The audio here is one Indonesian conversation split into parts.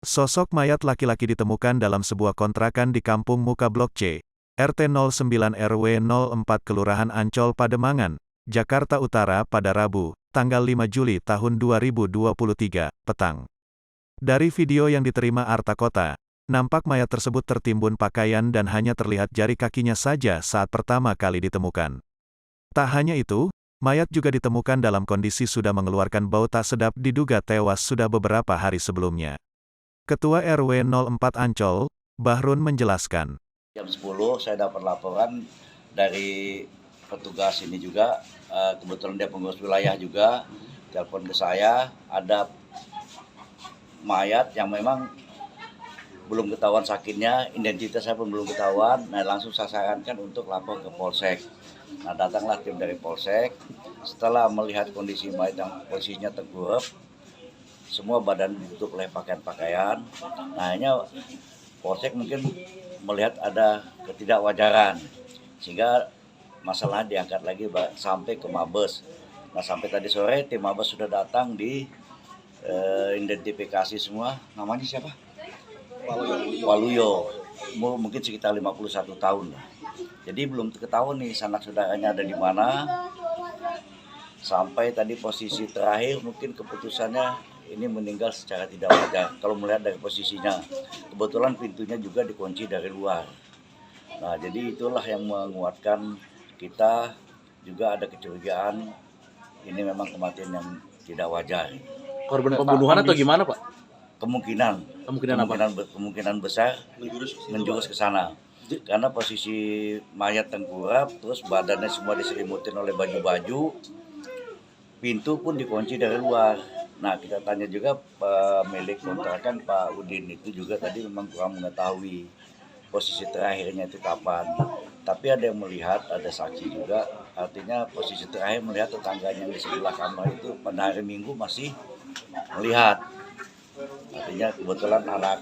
Sosok mayat laki-laki ditemukan dalam sebuah kontrakan di Kampung Muka Blok C, RT 09 RW 04 Kelurahan Ancol Pademangan, Jakarta Utara pada Rabu, tanggal 5 Juli tahun 2023, petang. Dari video yang diterima Arta Kota, nampak mayat tersebut tertimbun pakaian dan hanya terlihat jari kakinya saja saat pertama kali ditemukan. Tak hanya itu, mayat juga ditemukan dalam kondisi sudah mengeluarkan bau tak sedap diduga tewas sudah beberapa hari sebelumnya. Ketua RW 04 Ancol, Bahrun menjelaskan. Jam 10 saya dapat laporan dari petugas ini juga, kebetulan dia pengurus wilayah juga, telepon ke saya, ada mayat yang memang belum ketahuan sakitnya, identitasnya pun belum ketahuan, nah langsung saya sarankan untuk lapor ke Polsek. Nah datanglah tim dari Polsek, setelah melihat kondisi mayat yang posisinya tengkurap, semua badan ditutup oleh pakaian-pakaian, nah hanya Polsek mungkin melihat ada ketidakwajaran, sehingga masalah diangkat lagi sampai ke Mabes. Nah sampai tadi sore tim Mabes sudah datang di identifikasi semua, namanya siapa? Waluyo, mungkin sekitar 51 tahun lah. Jadi belum ketahuan nih sanak saudaranya ada di mana. Sampai tadi posisi terakhir mungkin keputusannya ini meninggal secara tidak wajar. Kalau melihat dari posisinya, kebetulan pintunya juga dikunci dari luar. Nah jadi itulah yang menguatkan kita juga ada kecurigaan ini memang kematian yang tidak wajar. Korban pembunuhan atau gimana, Pak? Kemungkinan besar menjurus ke sana. Karena posisi mayat tengkurap, terus badannya semua diselimutin oleh baju-baju, pintu pun dikunci dari luar. Nah kita tanya juga pemilik kontrakan Pak Udin itu juga tadi memang kurang mengetahui posisi terakhirnya itu kapan. Tapi ada yang melihat, ada saksi juga, artinya posisi terakhir melihat tetangganya yang di sebelah kamar itu pada hari Minggu masih melihat. Artinya kebetulan anak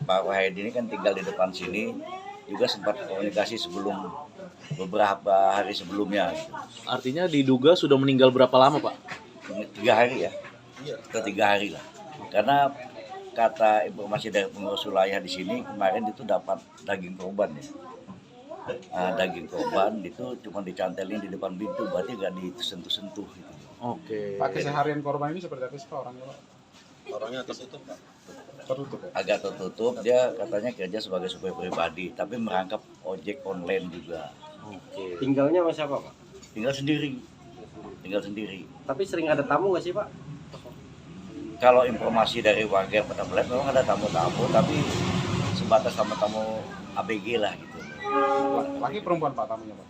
Pak Wahid ini kan tinggal di depan sini, juga sempat komunikasi sebelum beberapa hari sebelumnya. Artinya diduga sudah meninggal berapa lama, Pak? 3 hari ya, ke 3 hari lah. Karena kata informasi dari pengurus wilayah di sini kemarin itu dapat daging korban ya. Daging korban itu cuma dicantelin di depan pintu, berarti nggak disentuh-sentuh gitu. Oke. Pak, keseharian korban ini seperti apa sih Pak orangnya, Pak? Orangnya tertutup, Pak. Tertutup ya? Agak tertutup, dia katanya kerja sebagai supir pribadi, tapi merangkap ojek online juga. Oke. Tinggalnya sama siapa, Pak? Tinggal sendiri. Tapi sering ada tamu nggak sih, Pak? Kalau informasi dari warga yang pernah melihat memang ada tamu-tamu, tapi sebatas tamu-tamu ABG lah gitu. Laki perempuan Pak tamunya, Pak?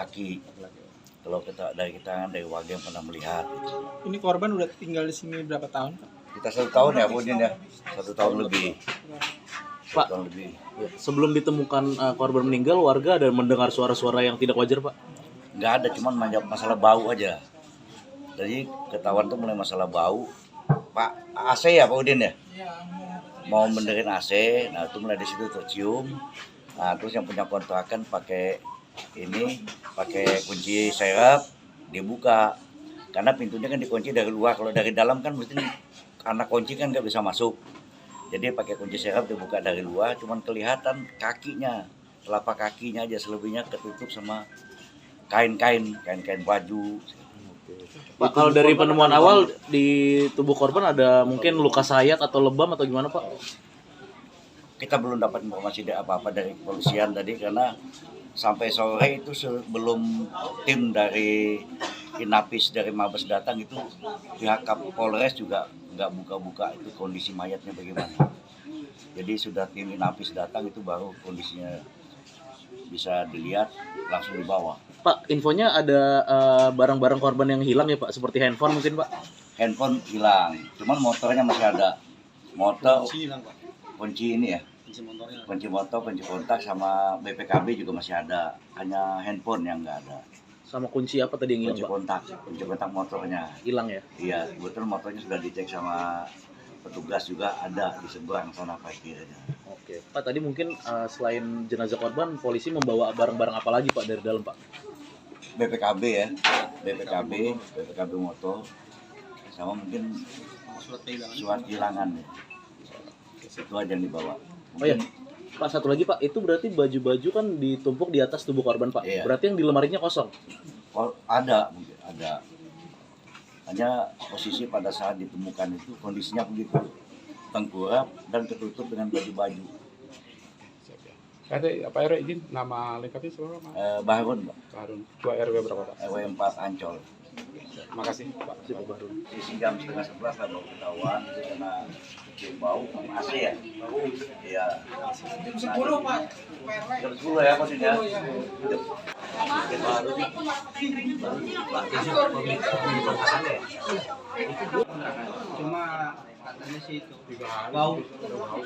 Laki. Laki-laki. Kalau kita dari warga yang pernah melihat gitu. Ini korban udah tinggal di sini berapa tahun, Pak? Kita 1 tahun ya Budin ya, 1 tahun lebih. Pak, ya, sebelum ditemukan korban meninggal, warga ada mendengar suara-suara yang tidak wajar, Pak? Nggak ada, cuman masalah bau aja. Jadi ketahuan tuh mulai masalah bau. Pak, AC ya Pak Udin ya? Mau benerin AC, nah itu mulai di situ tercium. Nah terus yang punya kontrakan pakai kunci serep, dibuka. Karena pintunya kan dikunci dari luar, kalau dari dalam kan mesti anak kunci kan nggak bisa masuk. Jadi pakai kunci serep dibuka dari luar, cuman kelihatan kakinya, telapak kakinya aja, selebihnya ketutup sama kain-kain baju. Pak, kalau dari penemuan awal di tubuh korban ada mungkin luka sayat atau lebam atau gimana, Pak? Kita belum dapat informasi apa-apa dari kepolisian tadi, karena sampai sore itu sebelum tim dari Inapis dari Mabes datang itu pihak Kapolres juga nggak buka-buka itu kondisi mayatnya bagaimana. Jadi sudah tim Inapis datang itu baru kondisinya bisa dilihat, langsung dibawa. Pak, infonya ada barang-barang korban yang hilang ya, Pak? Seperti handphone mungkin, Pak? Handphone hilang, cuman motornya masih ada. Motor, Kunci hilang, Pak. kunci ini ya, Kunci motornya. kunci motor, kunci kontak sama BPKB juga masih ada. Hanya handphone yang nggak ada. Sama kunci apa tadi yang hilang, Kunci kontak motornya. Hilang ya? Iya, kebetulan motornya sudah dicek sama petugas juga, ada di seberang sana parkirnya. Oke. Pak, tadi mungkin selain jenazah korban, polisi membawa barang-barang apa lagi, Pak, dari dalam, Pak? BPKB ya, BPKB motor, sama mungkin Surat kehilangan. surat kehilangan ya. Itu aja yang dibawa. Oh iya. Pak, satu lagi Pak, itu berarti baju-baju kan ditumpuk di atas tubuh korban Pak. Iya. Berarti yang di lemarinya kosong. Ada mungkin ada. Hanya posisi pada saat ditemukan itu kondisinya begitu, tengkurap dan tertutup dengan baju-baju. Siap ya. Pak RW izin, nama lengkapnya siapa Pak? Bahrun, Pak. Harun. Ketua RW berapa Pak? RW 4 Ancol. Terima kasih Pak. Sisi jam 10:30 lah baru ketahuan itu karena kecium bau AC ya. Iya. Jam 10 Pak. Jam 10 ya posisinya. Cuma katanya sih itu. 3 hari. Bau. Udah bau.